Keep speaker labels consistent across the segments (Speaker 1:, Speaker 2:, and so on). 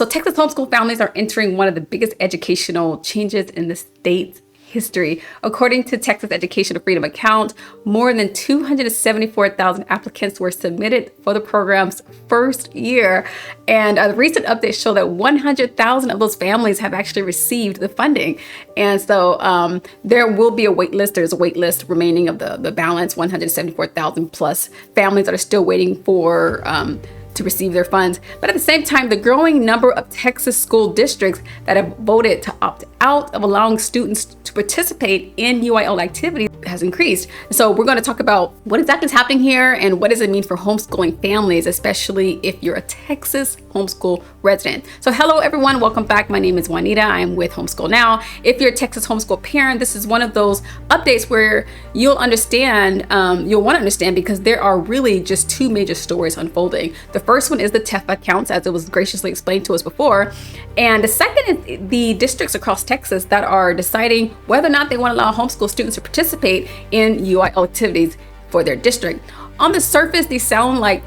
Speaker 1: So Texas homeschool families are entering one of the biggest educational changes in the state's history. According to Texas Educational Freedom Account, more than 274,000 applicants were submitted for the program's first year. And the recent updates show that 100,000 of those families have actually received the funding. And so there will be a wait list. There's a wait list remaining of the balance, 174,000 plus families that are still waiting for to receive their funds. But at the same time, the growing number of Texas school districts that have voted to opt out of allowing students to participate in UIL activities has increased. So we're going to talk about what exactly is happening here and what does it mean for homeschooling families, especially if you're a Texas homeschool resident. So hello everyone, welcome back. My name is Juanita. I'm with Homeschool Now. If you're a Texas homeschool parent, this is one of those updates where you'll want to understand because there are really just two major stories unfolding. The first one is the TEFA accounts, as it was graciously explained to us before. And the second is the districts across Texas that are deciding whether or not they want to allow homeschool students to participate in UIL activities for their district. On the surface, these sound like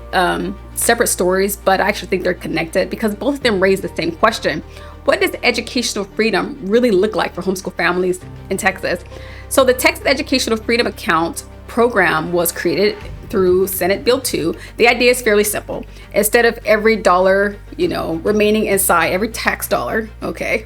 Speaker 1: separate stories, but I actually think they're connected because both of them raise the same question. What does educational freedom really look like for homeschool families in Texas? So the Texas Educational Freedom Account program was created through Senate Bill 2. The idea is fairly simple. Instead of every dollar, remaining inside, every tax dollar,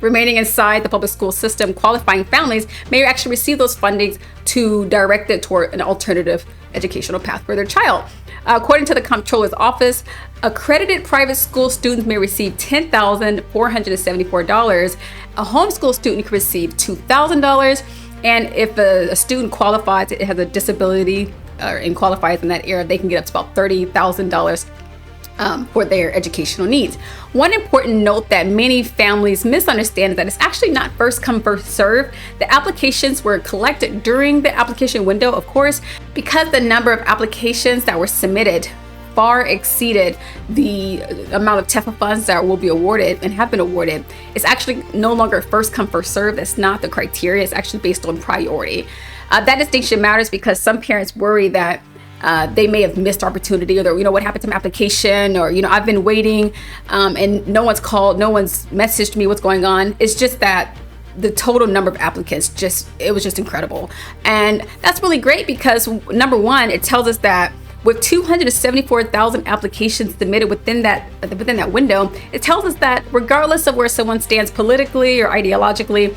Speaker 1: remaining inside the public school system, qualifying families may actually receive those fundings to direct it toward an alternative educational path for their child. According to the Comptroller's Office, accredited private school students may receive $10,474. A homeschool student can receive $2,000. And if a student qualifies, it has a disability and qualifies in that area, they can get up to about $30,000 for their educational needs. One important note that many families misunderstand is that it's actually not first come, first serve. The applications were collected during the application window, of course, because the number of applications that were submitted far exceeded the amount of TEFA funds that will be awarded and have been awarded. It's actually no longer first come, first serve. That's not the criteria. It's actually based on priority. That distinction matters because some parents worry that they may have missed opportunity, or what happened to my application, or I've been waiting and no one's called, no one's messaged me what's going on. It's just that the total number of applicants it was just incredible. And that's really great because number one, it tells us that with 274,000 applications submitted within that window, it tells us that regardless of where someone stands politically or ideologically,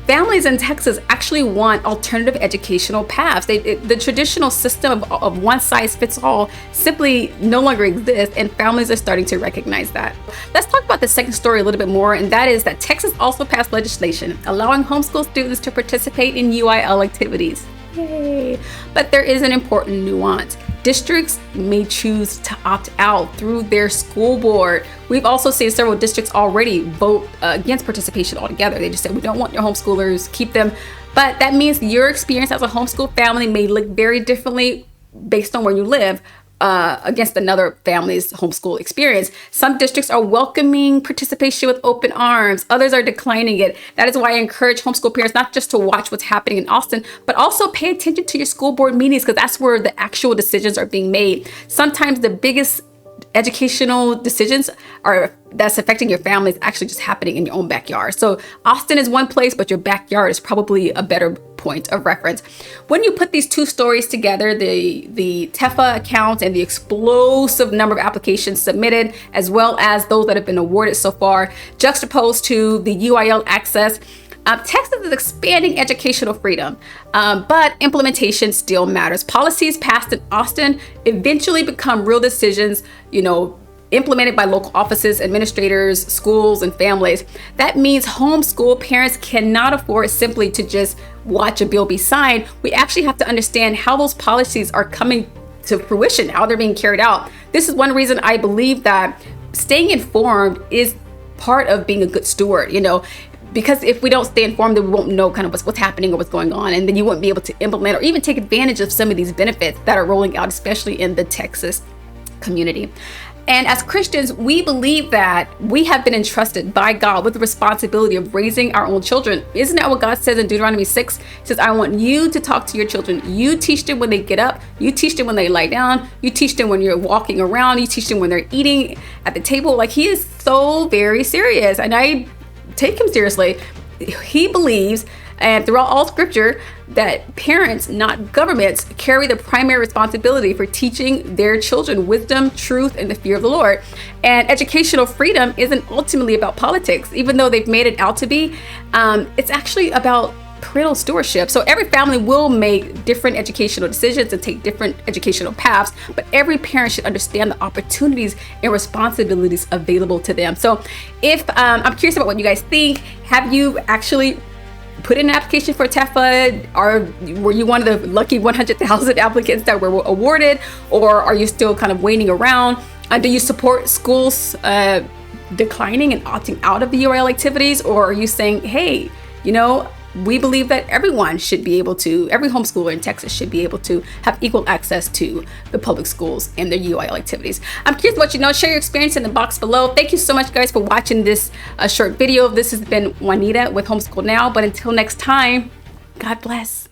Speaker 1: families in Texas actually want alternative educational paths. The traditional system of one size fits all simply no longer exists, and families are starting to recognize that. Let's talk about the second story a little bit more, and that is that Texas also passed legislation allowing homeschool students to participate in UIL activities. Yay! But there is an important nuance. Districts may choose to opt out through their school board. We've also seen several districts already vote against participation altogether. They just said, we don't want your homeschoolers, keep them. But that means your experience as a homeschool family may look very differently based on where you live against another family's homeschool experience. Some districts are welcoming participation with open arms. Others are declining it. That is why I encourage homeschool parents not just to watch what's happening in Austin, but also pay attention to your school board meetings because that's where the actual decisions are being made. Sometimes the biggest educational decisions that's affecting your family is actually just happening in your own backyard. So Austin is one place, but your backyard is probably a better point of reference. When you put these two stories together, the TEFA account and the explosive number of applications submitted, as well as those that have been awarded so far, juxtaposed to the UIL access, Texas is expanding educational freedom, but implementation still matters. Policies passed in Austin eventually become real decisions, implemented by local offices, administrators, schools, and families. That means homeschool parents cannot afford simply to just watch a bill be signed. We actually have to understand how those policies are coming to fruition, how they're being carried out. This is one reason I believe that staying informed is part of being a good steward, because if we don't stay informed, then we won't know kind of what's happening or what's going on. And then you won't be able to implement or even take advantage of some of these benefits that are rolling out, especially in the Texas community. And as Christians, we believe that we have been entrusted by God with the responsibility of raising our own children. Isn't that what God says in Deuteronomy 6? He says, I want you to talk to your children. You teach them when they get up. You teach them when they lie down. You teach them when you're walking around. You teach them when they're eating at the table. Like, he is so very serious, and I take him seriously. He believes, and throughout all scripture, that parents, not governments, carry the primary responsibility for teaching their children wisdom, truth, and the fear of the Lord. And educational freedom isn't ultimately about politics, even though they've made it out to be. It's actually about parental stewardship. So every family will make different educational decisions and take different educational paths, but every parent should understand the opportunities and responsibilities available to them. So if I'm curious about what you guys think. Have you actually put in an application for TEFA? Were you one of the lucky 100,000 applicants that were awarded, or are you still kind of waiting around? Do you support schools declining and opting out of the UIL activities, or are you saying, hey, we believe that everyone should be able to, every homeschooler in Texas should be able to have equal access to the public schools and their UIL activities? I'm curious what you know. Share your experience in the box below. Thank you so much, guys, for watching this short video. This has been Juanita with Homeschool Now. But until next time, God bless.